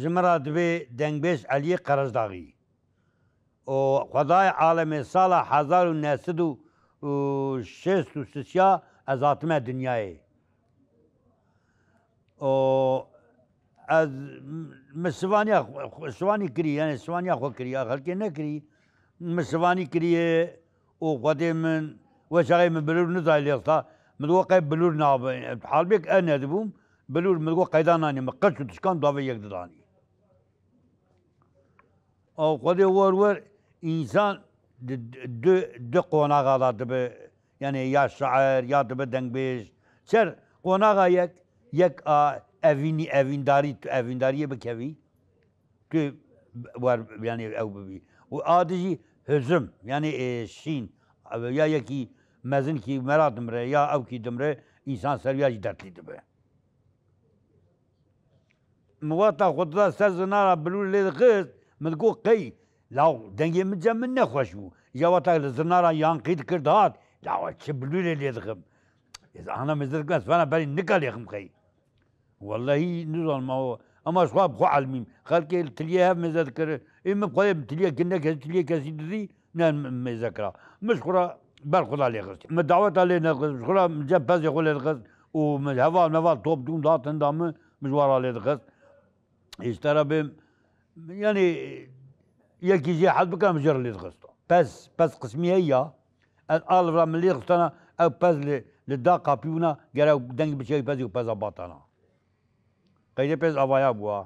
جمرات بي دنگبش علي قرزداغي و خدای عالم سالا 1966 از آتمه دنیای و از سوانی کری یعنی سوانیا خو کری آخر که نکری مسوانی کریه و خودی من وشغی من بلور نزای لیستا مدو قیب بلور ناب حال بیک ان ادبوم بلور مدو قیدانانی مقصد تشکان داوی یک دانی او خودی ور انسان دو قوناغا دبه یعنی یا شاعر یا دبه دنگبیش چر قوناغا یک evindariye bikevi ki var yani ev bebi و adici hüzüm yani şin ya yeki mezin ki merat demre ya ev ki demre insan serviya dertli dibe muwata khudda sezna bilul le kız mdgo qey law denge mcem ne khoşu jawata zinara yanqid kirdat law çbilul le dkhim ana mezirgas fana bari nikal yakhim qey والله نزال ما هو اما صواب خو علميم خلك التليه ما ذكر اما بقى تليه كنا تليه كاسيدي نان ما ذكرها مشكوره بالخدا عليه غز ما دعوت علينا غز مشكوره جاب باز يقول الغز ومن الهواء نفال توب دون ضغط ندام مجوار عليه الغز اشترى بهم يعني يكي جي حد بكام مجر اللي غزته بس قسميه هي الالف من اللي غزتنا او باز للداقه بيونا قالوا دنج بشي باز وباز باطنا قيدي بيز أبايا بوا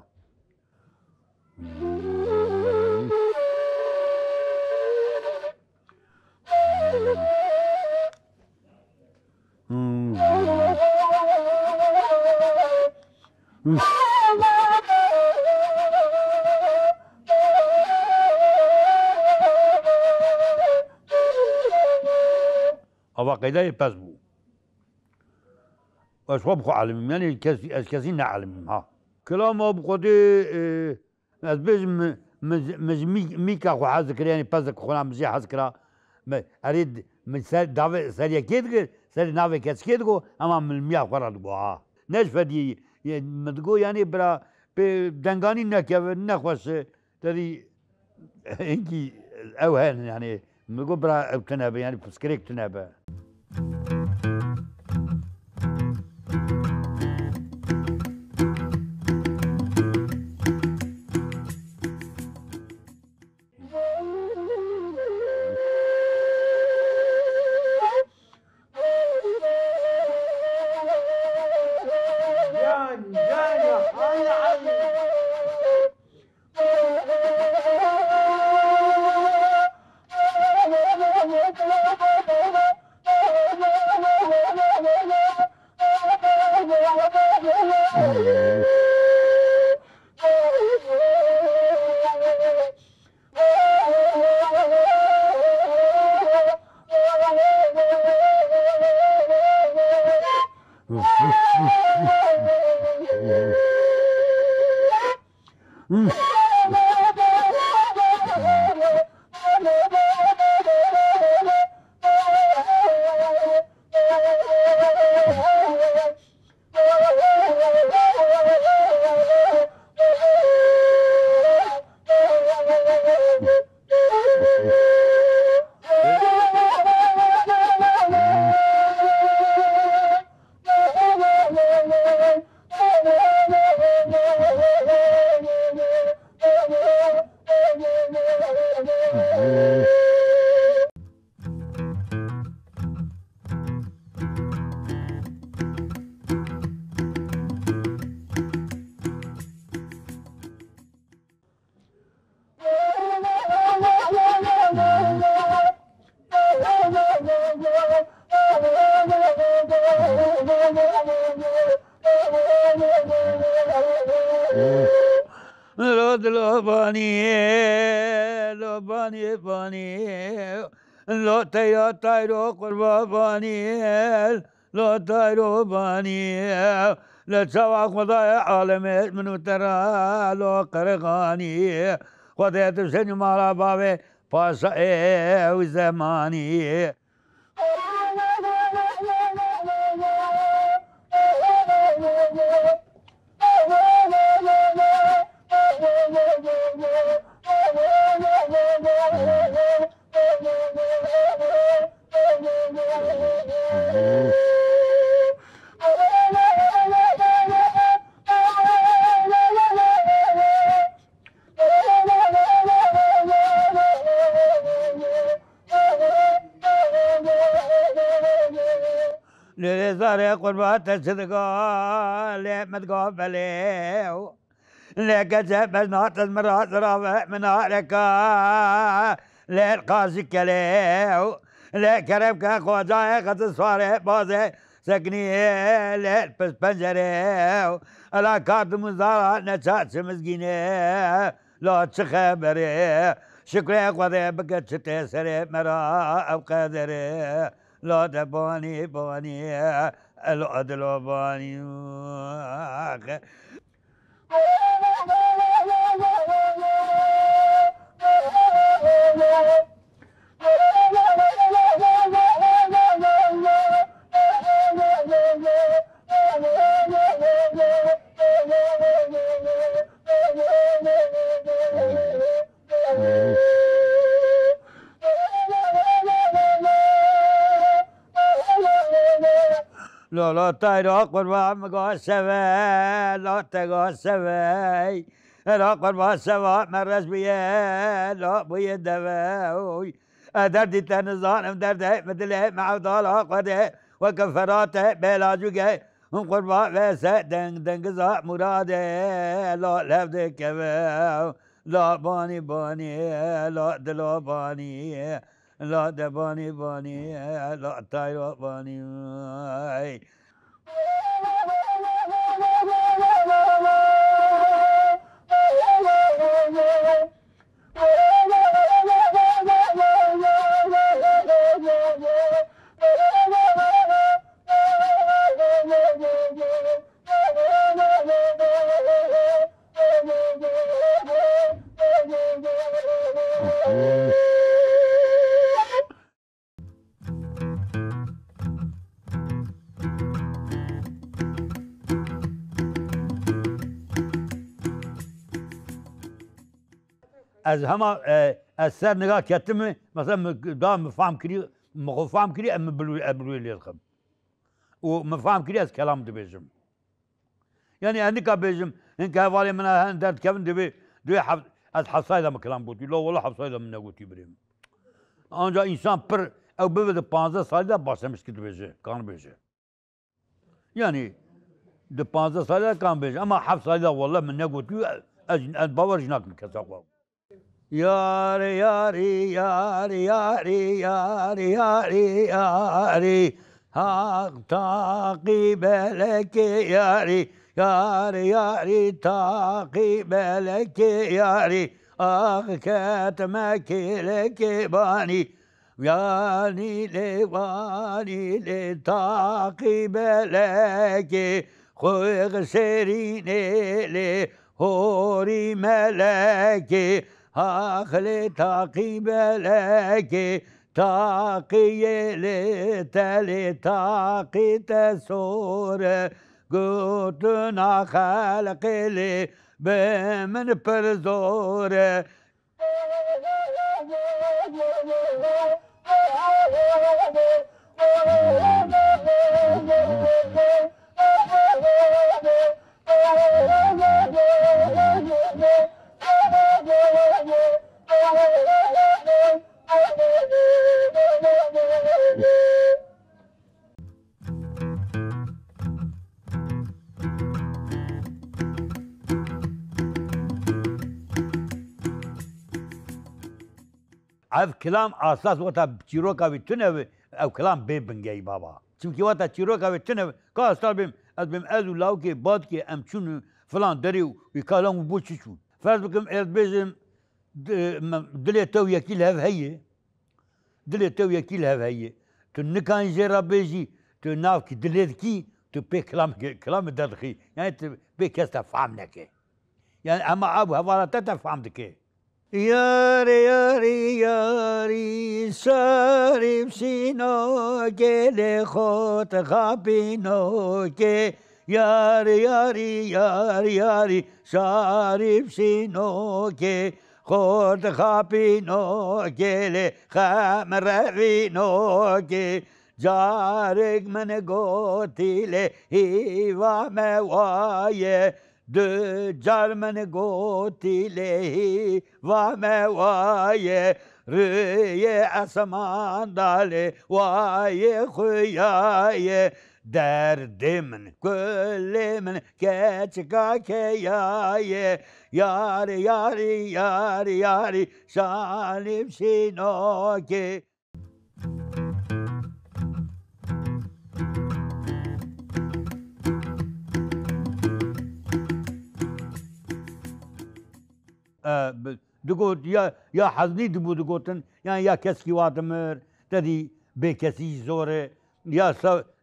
أبا قيدي بيز بو أشواب خو علمي يعني كذي نعلم ها كلام أبو قدي أزبيج ميكا خو حذكر يعني بزك خونا مزي حذكرا أريد من سر دعوة سريع كيدغ سر ناوي كيدغو أما من المياه خورا دغو ها نش فدي مدغو يعني برا بدنغاني نكيف نخوش تري إنكي أوهن يعني مدغو برا تنابه يعني فسكريك تنابه لو تيا تايرو قربا بانيل لو تايرو بانيل لا تسوى خدايا عالمي منو ترى لو قرغاني خدايا تسني مالا بابي فاسا وزماني يا قربات صدقا لا ما تقابليه لك جبل ناطز مرات رافع من هاركا لا القاسك ليه لا كربك خواجه قد صاري بازي سكني لا البس بنجري لا كارد مزارع نشات مسكينه لا تخبري شكرا قضي بقت تسري مرا او قدري لا دباني باني العدل باني لا لا تايرو قربا مقا سوا لا تقا سوا لا قربا سوا مرس بيه لا بيه دواوي دردي تنظان درد مثل معوضة قده وكفراته بلاجوكه قربا ويسا دنگ زا مراده لا لفظ كواو لا باني باني لا دلا باني لا دباني باني لا تايرو باني از همه از سر نگاه کردم مثلا دام فهم کری مخو فهم کری ام بلوی لیدخم و مفهم کری از کلام دبیجم یعنی هنگا بیجم هنگا حوالی من هندرد کبن دوی از حفظای دام کلام بودی لا والله حفظای دام نگوتی بریم آنجا انسان پر او ببید 15 سالی دا başlamış ki dibece kan بیجه yani de 15 سالی دا kan بیجه ama حفظای دا والله من نگوتی از باور جناک میکسا قوام یاری یاری یاری یاری یاری یاری یاری حق تعقیب لک یاری یاری یاری تعقیب لک یاری آخ کتمک لک بانی یانی لیوانی لی تعقیب لک خویغ سرینه لی هوری ملکی آخلی تعقیب لکی تاقی تلی تاقی تسور گوتنا خلق لی به من پر زور اف کلام اساس وقتا چیروکا وی تنه او کلام بی بنگی بابا چونکی وقتا چیروکا وی تنه کا استال بیم از او لاو که باد که ام چون فلان دریو وی کلام بو چی چون فرض بکم از بیزم دلی تو یکی لهو هیه دلی تو یکی لهو هیه تو نکان جرا بیجی تو ناف کی دلی کی تو به کلام دادخی یعنی تو به کس تفهم نکه یعنی اما ابو حوالات تفهم دکه یاری یاری یاری شریف سینو گل خود خابینو که یاری یاری یاری یاری شریف سینو که خود خابینو گل خمروینو که جارگ من گوتیل هیوا موایه دو جرمن گوتی لهی و موایه روی اسمان داله وای خویایه درد من كل من كاتكاك يا ياري ياري ياري ياري شاني بشينوكي. دقوت يا حزني دبو دقوتن يعني يا كسكي واتمر تدي بكسي زوره يا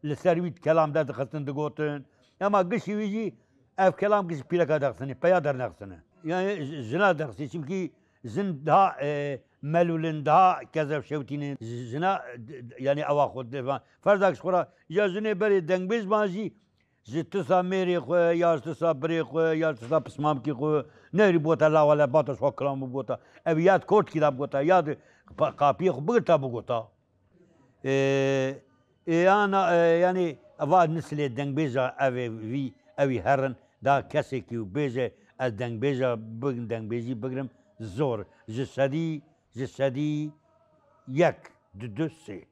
لسرويت كلام ده خصن دقوتن اما قشي ويجي اف كلام قش بيلك دخسني بيادر نخسنه يعني زنا دخسي شبكي زن ده ملولن ده كذا شوتين زنا يعني اواخد فرضك شورا يا زني بري دنگبيز بانجي جتسا ميري خو يا جتسا بري خو يا جتسا بسمام كي خو نري بوتا لا ولا باتا شو كلام بوتا ابيات كورت كده بوتا ياد قابي خو بغتا بوتا انا يعني افاد نسلي دنگ بيجا اوي في اوي هرن دا كسي كيو بيجا الدنگ بيجا بغن دنگ بيجي بغرم زور جسدي يك دو سي.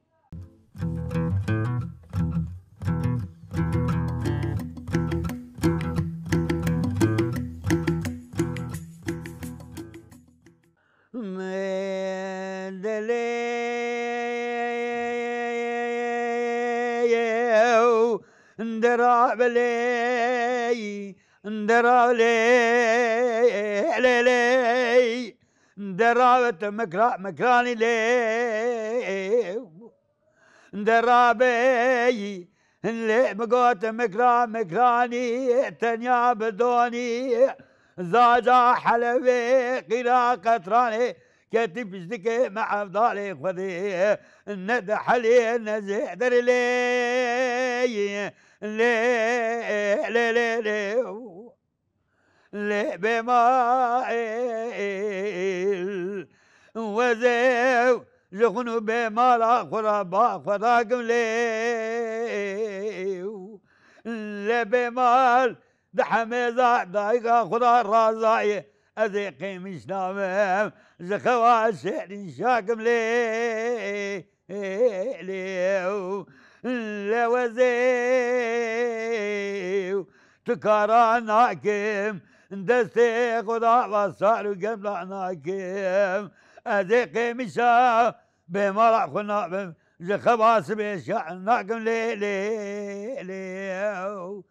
درابلي درابلي لي درابت مكراني لي درابي اللي مقوت مكراني تنيا بدوني زاجا حلبي قرا قطراني كاتب جدك مع افضالي خذي ند حلي نزيدر لي لي لي لي لي لي بمائل وزيو جخنو بمال خرابا خداكم ليو لي بمال دحميزا دايقا خدا الرازاي أذيقي مش نامم زخوا سحر شاكم ليه ليو لوزيو تكارا ناكم دستي خدا وصارو قبل ناكم أذيقي مشا بمرع خنا زخواس بيشا ناكم ليه ليه ليو